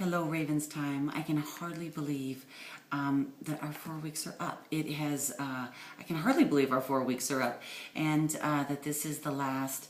Hello, Ravens time. I can hardly believe that our 4 weeks are up. I can hardly believe our 4 weeks are up, and that this is the last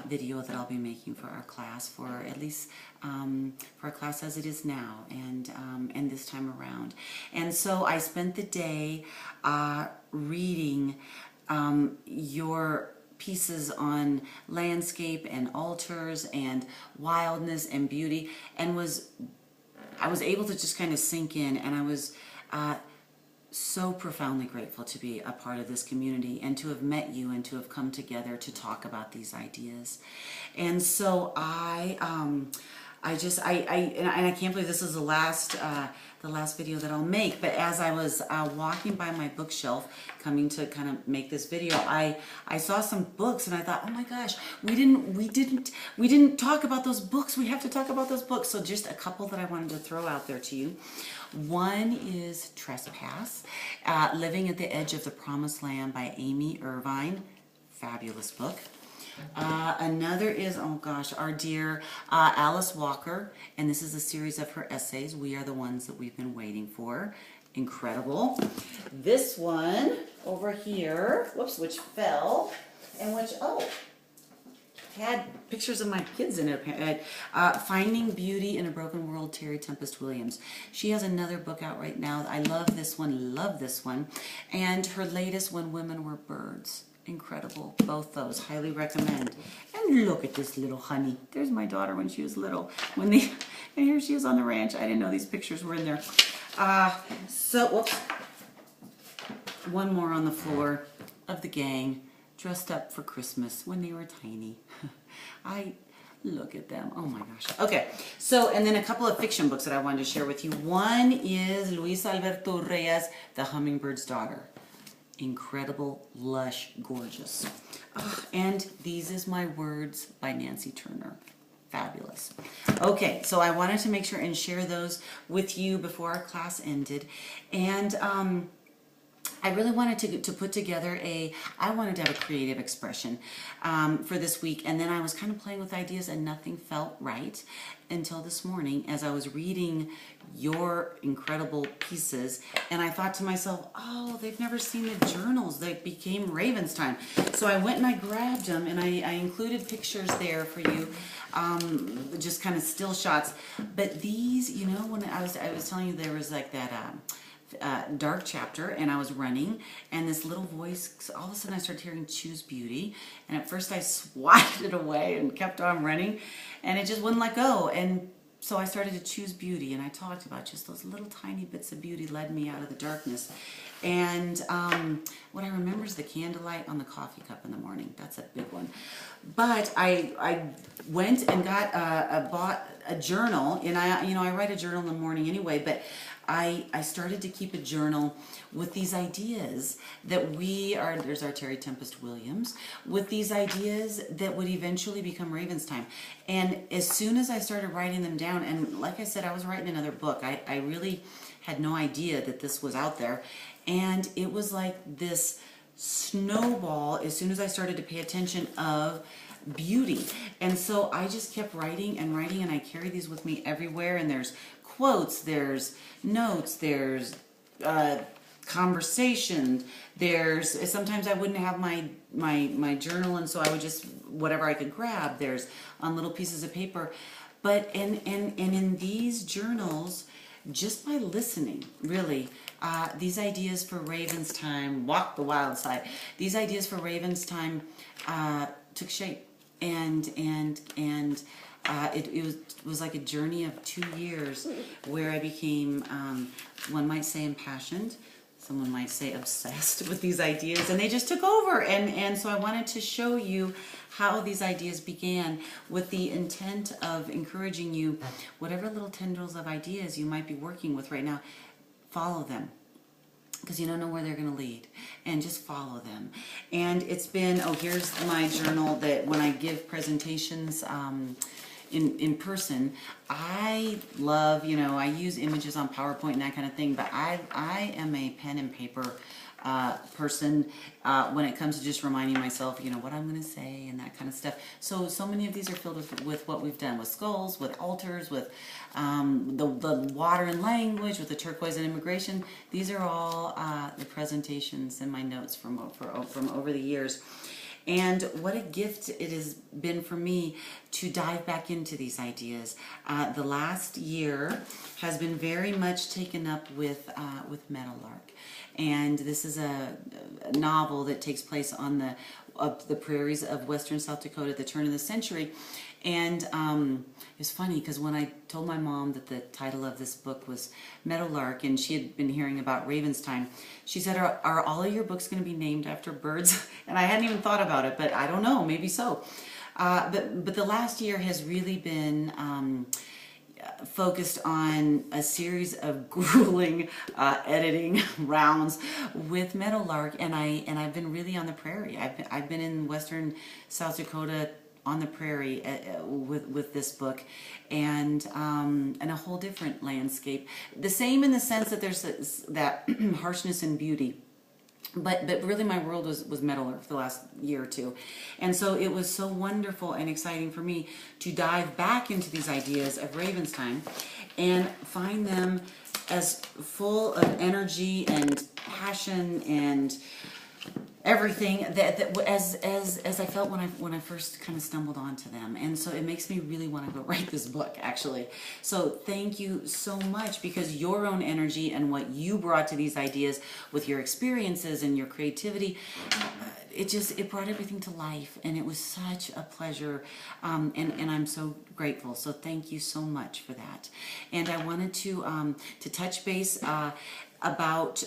video that I'll be making for our class, for at least for our class as it is now, and this time around. And so I spent the day reading your pieces on landscape and altars and wildness and beauty, and I was able to just kind of sink in, and I was so profoundly grateful to be a part of this community and to have met you and to have come together to talk about these ideas. And so I can't believe this is the last video that I'll make. But as I was walking by my bookshelf, coming to kind of make this video, I saw some books, and I thought, oh my gosh, we didn't talk about those books. We have to talk about those books. So just a couple that I wanted to throw out there to you. One is Trespass, Living at the Edge of the Promised Land by Amy Irvine. Fabulous book. Another is, oh gosh, our dear Alice Walker, and this is a series of her essays, We Are the Ones That We've Been Waiting For. Incredible. This one over here, whoops, which fell, and which, had pictures of my kids in it. Finding Beauty in a Broken World, Terry Tempest Williams. She has another book out right now. I love this one. And her latest, When Women Were Birds. Incredible. Both those. Highly recommend. And look at this little honey. There's my daughter when she was little. And here she is on the ranch. I didn't know these pictures were in there. Whoops. One more on the floor of the gang, dressed up for Christmas when they were tiny. Look at them. Oh my gosh. Okay. So, and then a couple of fiction books that I wanted to share with you. One is Luis Alberto Urrea's The Hummingbird's Daughter. Incredible, lush, gorgeous. And These Is My Words by Nancy Turner. Fabulous. Okay, so I wanted to make sure and share those with you before our class ended. And I really wanted to put together I wanted to have a creative expression for this week, and then I was kind of playing with ideas and nothing felt right until this morning as I was reading your incredible pieces, and I thought to myself, oh, they've never seen the journals that became Ravens Time. So I went and I grabbed them, and I included pictures there for you, just kind of still shots. But these, you know, when I was telling you there was like that dark chapter, and I was running, and this little voice, all of a sudden I started hearing Choose Beauty, and at first I swatted it away and kept on running, and it just wouldn't let go. And so I started to choose beauty, and I talked about just those little tiny bits of beauty led me out of the darkness. And what I remember is the candlelight on the coffee cup in the morning. That's a big one. But I went and bought a journal, and I write a journal in the morning anyway, but I started to keep a journal with these ideas that there's our Terry Tempest Williams, with these ideas that would eventually become Ravens Time. And as soon as I started writing them down, and like I said, I was writing another book. I really had no idea that this was out there. And it was like this snowball as soon as I started to pay attention of beauty. And so I just kept writing and writing, and I carry these with me everywhere, and there's quotes, there's notes, there's conversation, sometimes I wouldn't have my journal, and so I would just whatever I could grab, there's on little pieces of paper. But and in these journals, just by listening, really, these ideas for Ravens Time, Walk the Wild Side, these ideas for Ravens Time took shape, and it was like a journey of 2 years where I became, one might say, impassioned, someone might say obsessed with these ideas, and they just took over. And so I wanted to show you how these ideas began, with the intent of encouraging you, whatever little tendrils of ideas you might be working with right now, follow them, because you don't know where they're going to lead, and just follow them. And it's been, here's my journal that when I give presentations in person, I love, I use images on PowerPoint and that kind of thing, but I am a pen and paper person when it comes to just reminding myself, you know, what I'm going to say and that kind of stuff. So many of these are filled with what we've done, with skulls, with altars, with the water and language, with the turquoise and immigration. These are all the presentations in my notes from over the years. And what a gift it has been for me to dive back into these ideas. The last year has been very much taken up with Meadowlark. And this is a novel that takes place on the prairies of western South Dakota at the turn of the century. And it's funny because when I told my mom that the title of this book was Meadowlark, and she had been hearing about Ravenstine, she said, are all of your books going to be named after birds? And I hadn't even thought about it, but I don't know, maybe so. But the last year has really been focused on a series of grueling editing rounds with Meadowlark, and I've been really on the prairie. I've been in western South Dakota on the prairie with this book, and a whole different landscape. The same in the sense that there's that harshness and beauty. But really my world was Meadowlark for the last year or two. And so it was so wonderful and exciting for me to dive back into these ideas of Ravenstine and find them as full of energy and passion and everything that as I felt when I first kind of stumbled onto them. And so it makes me really want to go write this book, actually. So thank you so much, because your own energy and what you brought to these ideas with your experiences and your creativity, it brought everything to life, and it was such a pleasure, and I'm so grateful. So thank you so much for that. And I wanted to touch base about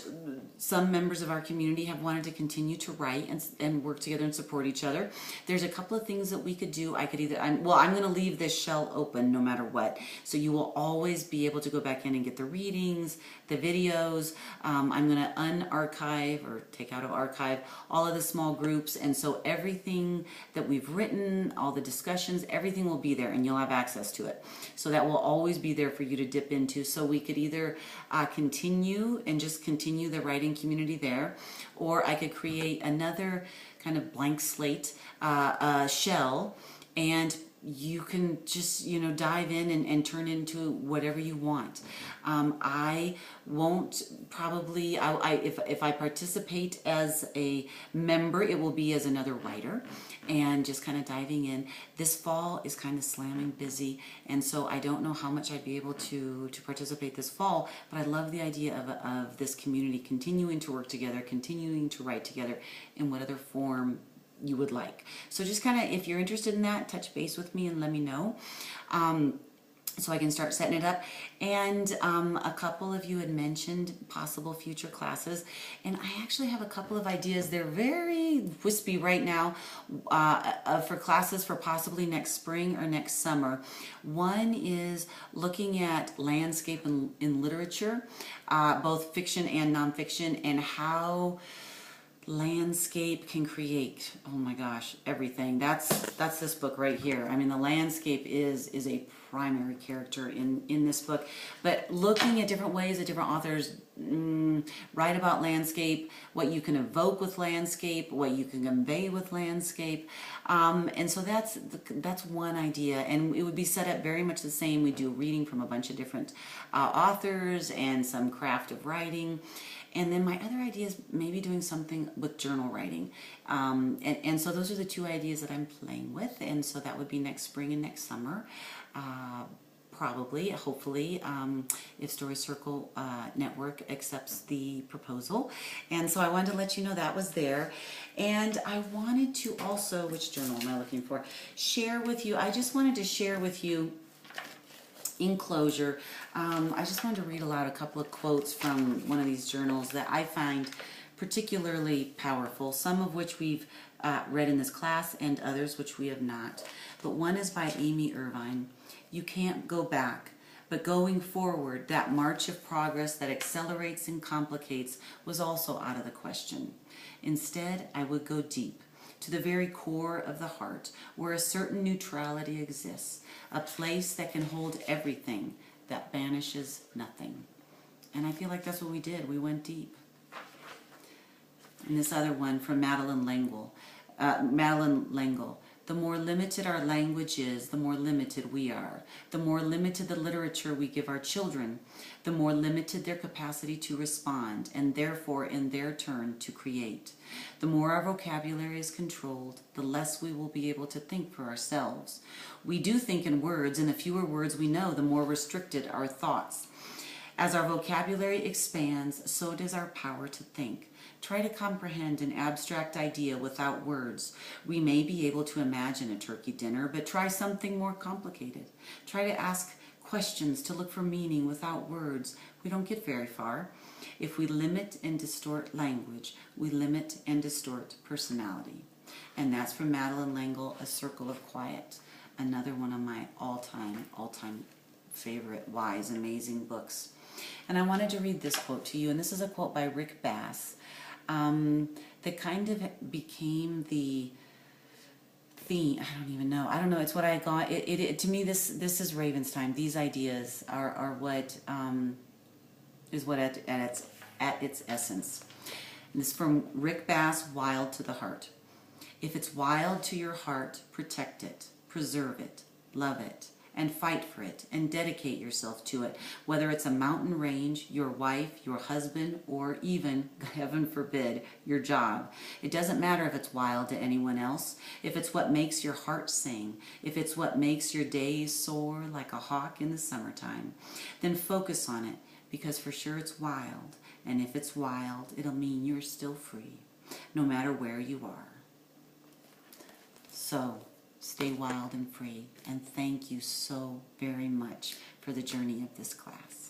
some members of our community have wanted to continue to write and work together and support each other. There's a couple of things that we could do. I could either, I'm going to leave this shell open no matter what. So you will always be able to go back in and get the readings, the videos. I'm going to unarchive or take out of archive all of the small groups. And so everything that we've written, all the discussions, everything will be there and you'll have access to it. So that will always be there for you to dip into. So we could either continue and just continue the writing community there, or I could create another kind of blank slate shell, and you can just, you know, dive in and turn into whatever you want. I won't probably, if I participate as a member, it will be as another writer and just kind of diving in. This fall is kind of slamming busy, and so I don't know how much I'd be able to participate this fall, but I love the idea of this community continuing to work together, continuing to write together in what other form you would like. So just kind of, if you're interested in that, touch base with me and let me know, so I can start setting it up. And a couple of you had mentioned possible future classes, and I actually have a couple of ideas. They're very wispy right now for classes for possibly next spring or next summer. One is looking at landscape in literature, both fiction and nonfiction, and how landscape can create, oh my gosh, everything. That's this book right here. I mean, the landscape is a primary character in this book, but looking at different ways that different authors write about landscape, what you can evoke with landscape, what you can convey with landscape, and so that's one idea, and it would be set up very much the same. We do reading from a bunch of different authors and some craft of writing. And then my other idea is maybe doing something with journal writing. And so those are the two ideas that I'm playing with. And so that would be next spring and next summer, probably, hopefully, if Story Circle Network accepts the proposal. And so I wanted to let you know that was there. And I wanted to also, which journal am I looking for? Share with you, I just wanted to share with you in closure, I just wanted to read aloud a couple of quotes from one of these journals that I find particularly powerful, some of which we've read in this class and others which we have not. But one is by Amy Irvine. You can't go back, but going forward, that march of progress that accelerates and complicates was also out of the question. Instead, I would go deep, to the very core of the heart, where a certain neutrality exists, a place that can hold everything, that banishes nothing. And I feel like that's what we did. We went deep. And this other one from Madeline L'Engle. The more limited our language is, the more limited we are. The more limited the literature we give our children, the more limited their capacity to respond, and therefore in their turn to create. The more our vocabulary is controlled, the less we will be able to think for ourselves. We do think in words, and the fewer words we know, the more restricted our thoughts. As our vocabulary expands, so does our power to think. Try to comprehend an abstract idea without words. We may be able to imagine a turkey dinner, but try something more complicated. Try to ask questions to look for meaning without words. We don't get very far. If we limit and distort language, we limit and distort personality. And that's from Madeline L'Engle, A Circle of Quiet. Another one of my all-time favorite, wise, amazing books. And I wanted to read this quote to you, and this is a quote by Rick Bass that kind of became the theme. I don't know. It's what I got. To me, this is Raven's time. These ideas are what is what at its essence. And this is from Rick Bass, Wild to the Heart. If it's wild to your heart, protect it, preserve it, love it, and fight for it, and dedicate yourself to it, whether it's a mountain range, your wife, your husband, or even, heaven forbid, your job. It doesn't matter if it's wild to anyone else, if it's what makes your heart sing, if it's what makes your days soar like a hawk in the summertime, then focus on it, because for sure it's wild, and if it's wild, it'll mean you're still free, no matter where you are. So, stay wild and free, and thank you so very much for the journey of this class.